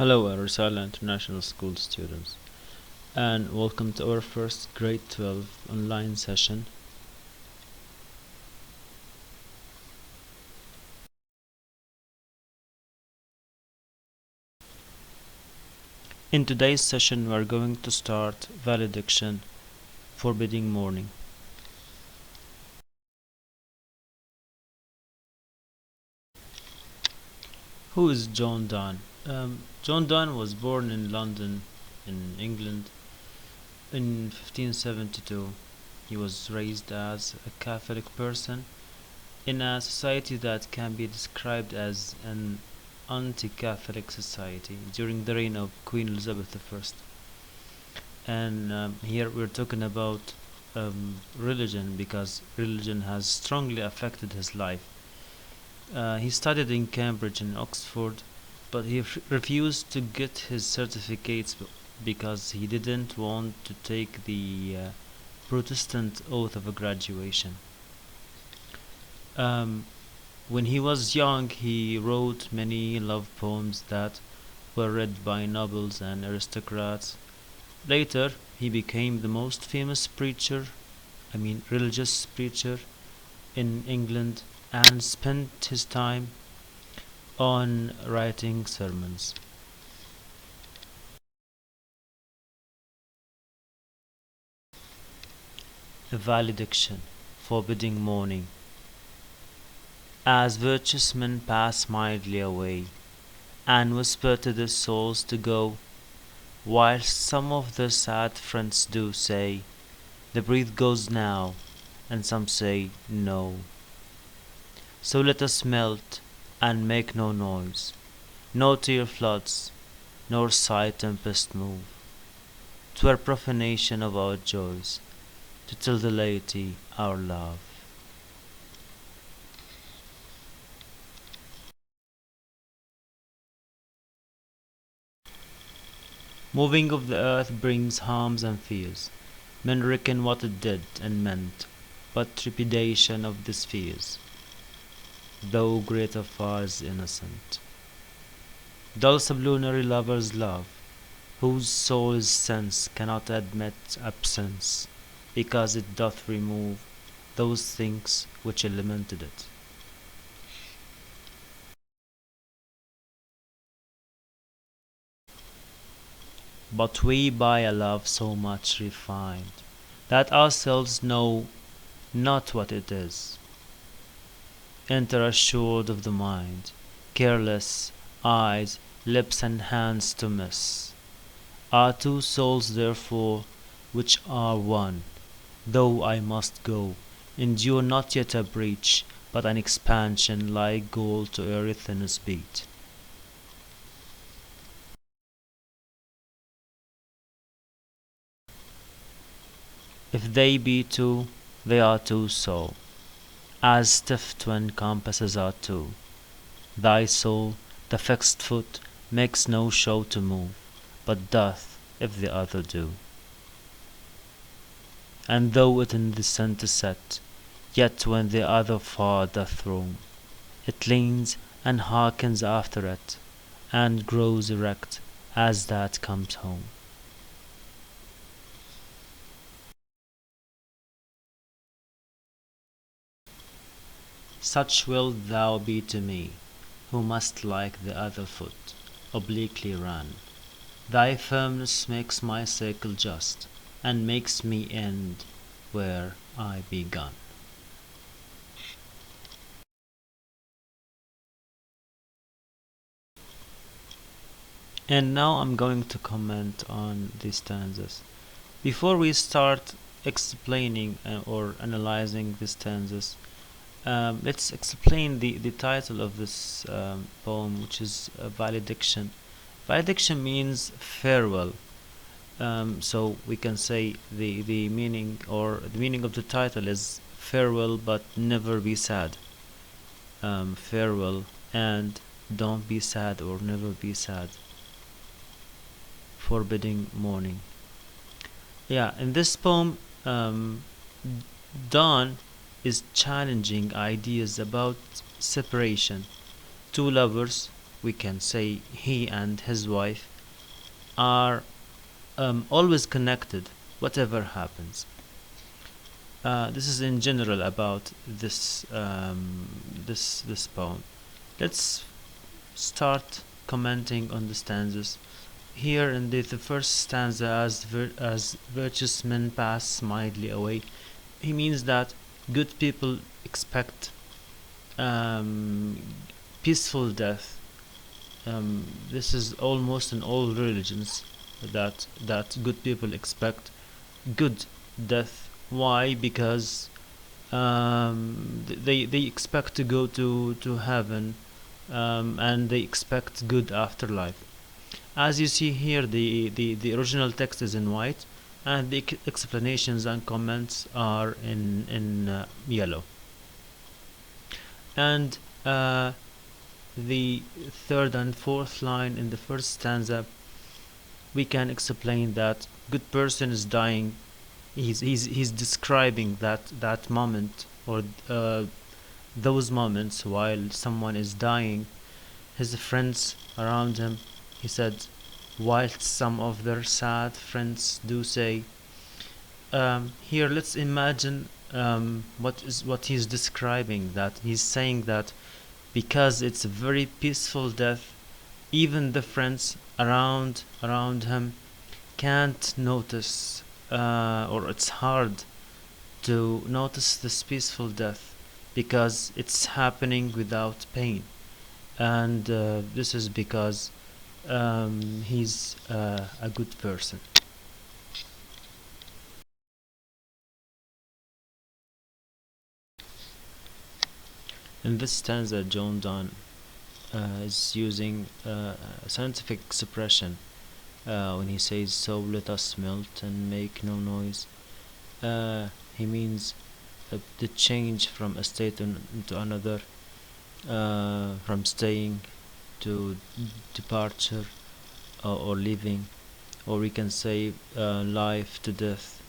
Hello, Arisala International School students, and welcome to our first grade 12 online session. In today's session, we are going to start Valediction, Forbidding Mourning. Who is John Donne? John Donne was born in London, in England, in 1572. He was raised as a Catholic person in a society that can be described as an anti-Catholic society during the reign of Queen Elizabeth I. And here we're talking about religion, because religion has strongly affected his life. He studied in Cambridge and Oxford, but he refused to get his certificates because he didn't want to take the Protestant oath of graduation. When he was young, he wrote many love poems that were read by nobles and aristocrats. Later, he became the most famous religious preacher in England, and spent his time on writing sermons. A valediction, forbidding mourning. As virtuous men pass mildly away, and whisper to their souls to go, whilst some of their sad friends do say, the breath goes now, and some say no. So let us melt, and make no noise, no tear floods, nor sigh tempest move. 'Twere profanation of our joys, to tell the laity our love. Moving of the earth brings harms and fears. Men reckon what it did and meant, but trepidation of these fears, though greater far is innocent. Dull sublunary lovers love, whose soul's sense cannot admit absence, because it doth remove those things which elemented it. But we by a love so much refined, that ourselves know not what it is, enter assured of the mind, careless, eyes, lips, and hands to miss. Our two souls therefore, which are one, though I must go, endure not yet a breach, but an expansion like gold to earth in its beat. If they be two, they are two so, as stiff twin compasses are two. Thy soul, the fixed foot, makes no show to move, but doth, if the other do. And though it in the centre set, yet when the other far doth roam, it leans and hearkens after it, and grows erect as that comes home. Such wilt thou be to me, who must like the other foot obliquely run. Thy firmness makes my circle just, and makes me end where I begun. And now I'm going to comment on these stanzas. Before we start explaining or analyzing these stanzas, let's explain the title of this poem, which is Valediction. Valediction means farewell. So we can say the meaning of the title is farewell, but never be sad. Farewell and don't be sad, or never be sad. Forbidding mourning. Yeah, in this poem, Donne is challenging ideas about separation. Two lovers, we can say he and his wife are always connected, whatever happens. This is in general about this poem. Let's start commenting on the stanzas. Here in the first stanza, as virtuous men pass smilingly away, he means that good people expect um, peaceful death. This is almost in all religions that good people expect good death. Why? Because they expect to go to heaven, and they expect good afterlife. As you see here, the original text is in white, and the explanations and comments are in yellow. And the third and fourth line in the first stanza, we can explain that good person is dying. He's describing that moment, or those moments while someone is dying. His friends around him, he said, whilst some of their sad friends do say. Here, let's imagine what he's describing. That he's saying that because it's a very peaceful death, even the friends around him can't notice, or it's hard to notice this peaceful death because it's happening without pain. And this is because he's a good person. In this stanza, John Donne is using a scientific expression when he says, "So let us melt and make no noise." He means the change from a state into another, from staying to departure, or living, or we can say life to death.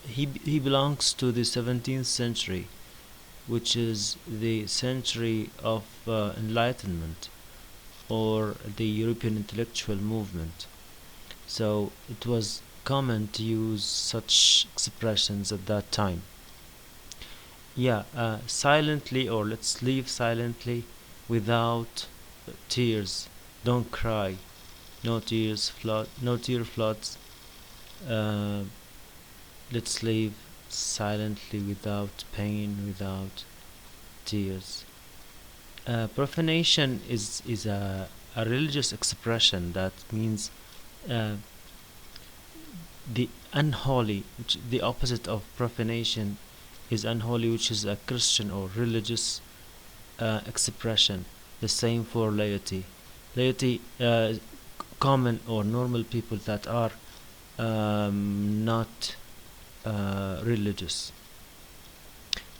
He belongs to the 17th century, which is the century of enlightenment, or the European intellectual movement. So it was common to use such expressions at that time. Yeah, silently, or let's leave silently, without tears. Don't cry. No tears flood. No tear floods. Uh, let's leave silently, without pain, without tears. Profanation is a religious expression that means uh, the unholy, which the opposite of profanation is unholy, which is a Christian or religious expression. The same for laity. Laity, common or normal people that are not religious.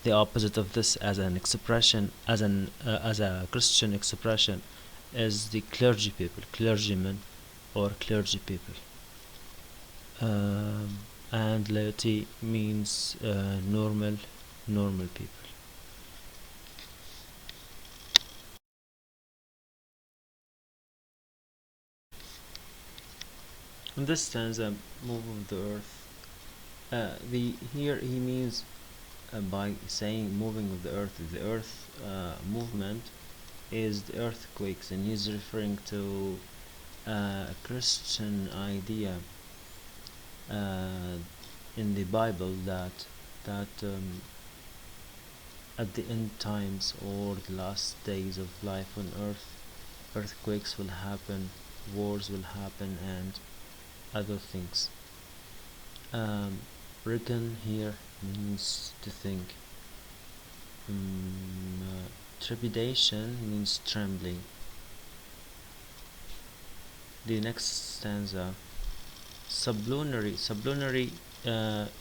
The opposite of this, as an expression, as a Christian expression, is the clergy people, clergymen, or clergy people. And laity means normal people. In this stanza, move of the earth. The here he means by saying moving of the earth movement is the earthquakes, and he's referring to a Christian idea in the Bible that at the end times, or the last days of life on earth, earthquakes will happen, wars will happen, and other things. Reckon here means to think. Trepidation means trembling. The next stanza, sublunary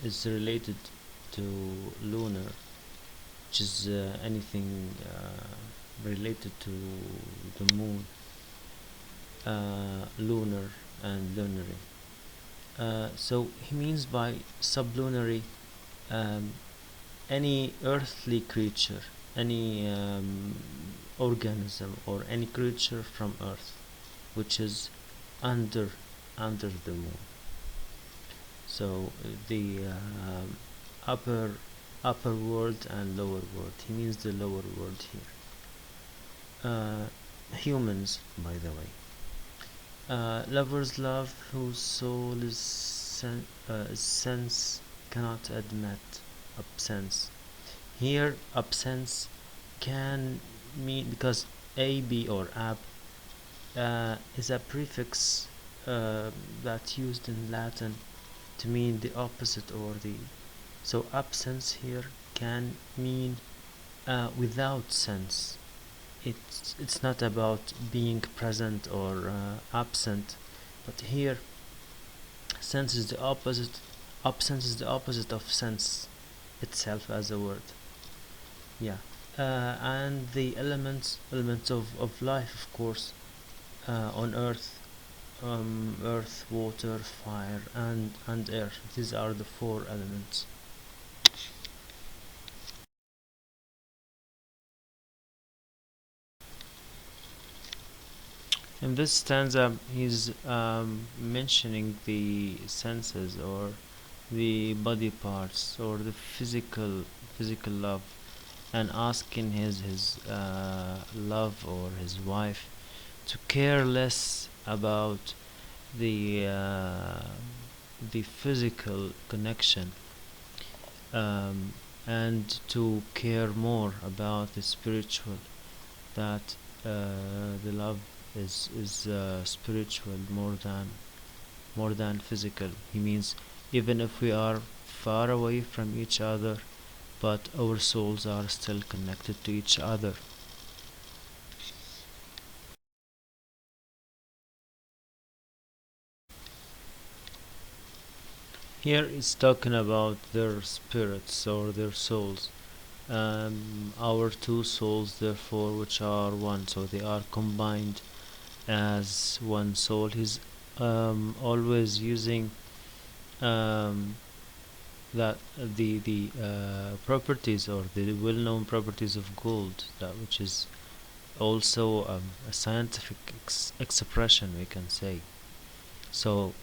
is related to lunar, which is anything related to the moon, lunar and lunary. So he means by sublunary any earthly creature, any organism or any creature from Earth, which is under under the moon. So the upper upper world and lower world. He means the lower world here. Humans, by the way. Lovers love whose soul is sense cannot admit absence. Here, absence can mean, because ab or ab is a prefix that's used in Latin to mean the opposite or the. So absence here can mean without sense. It's not about being present or absent, but here sense is the opposite. Absence is the opposite of sense itself as a word. Yeah, and the elements of life, of course, on Earth, earth, water, fire, and air. These are the four elements. In this stanza, he's mentioning the senses or the body parts or the physical love, and asking his love or his wife to care less about the uh, the physical connection, um, and to care more about the spiritual, that the love is spiritual more than physical. He means even if we are far away from each other, but our souls are still connected to each other. Here it's talking about their spirits or their souls. Our two souls, therefore, which are one, so they are combined as one soul. He's always using um, that the properties or the well-known properties of gold, that which is also a scientific expression, we can say. So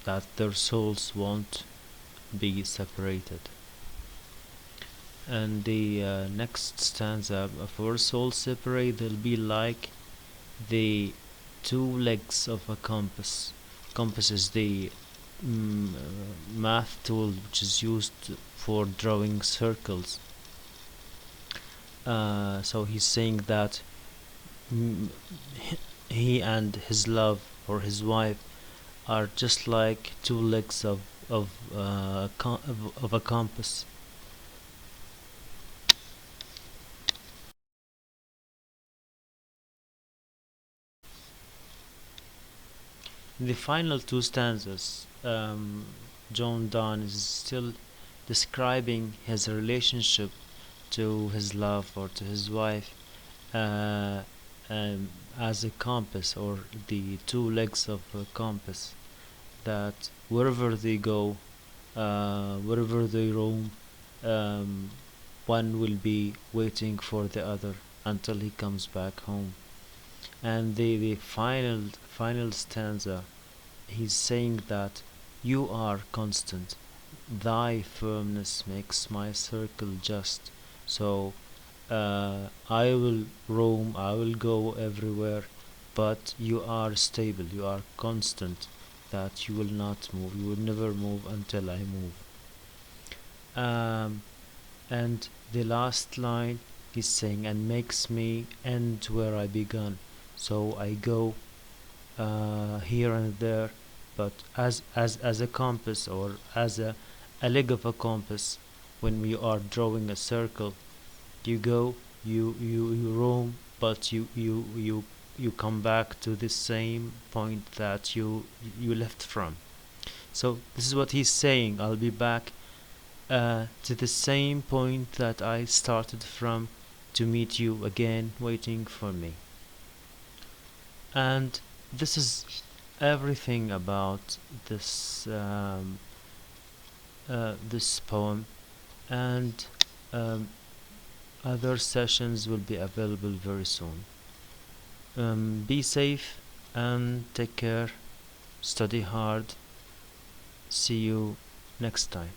that their souls won't be separated. And the next stanza, if our souls separate, they'll be like the two legs of a compass. Compass is the math tool which is used for drawing circles. So he's saying that mm, he and his love or his wife are just like two legs of a compass. In the final two stanzas, John Donne is still describing his relationship to his love or to his wife, uh, as a compass or the two legs of a compass, that wherever they go, wherever they roam, um, one will be waiting for the other until he comes back home. And the final stanza, he's saying that you are constant, thy firmness makes my circle just. So I will roam, I will go everywhere, but you are stable, you are constant, that you will not move, you will never move until I move. Um, and the last line, he's saying, and makes me end where I begun. So I go here and there, but as a compass or as a leg of a compass, when we are drawing a circle, you go, you roam, but you come back to the same point that you left from. So this is what he's saying. I'll be back to the same point that I started from, to meet you again, waiting for me. And this is everything about this poem. And um, Other sessions will be available very soon. Be safe and take care. Study hard. See you next time.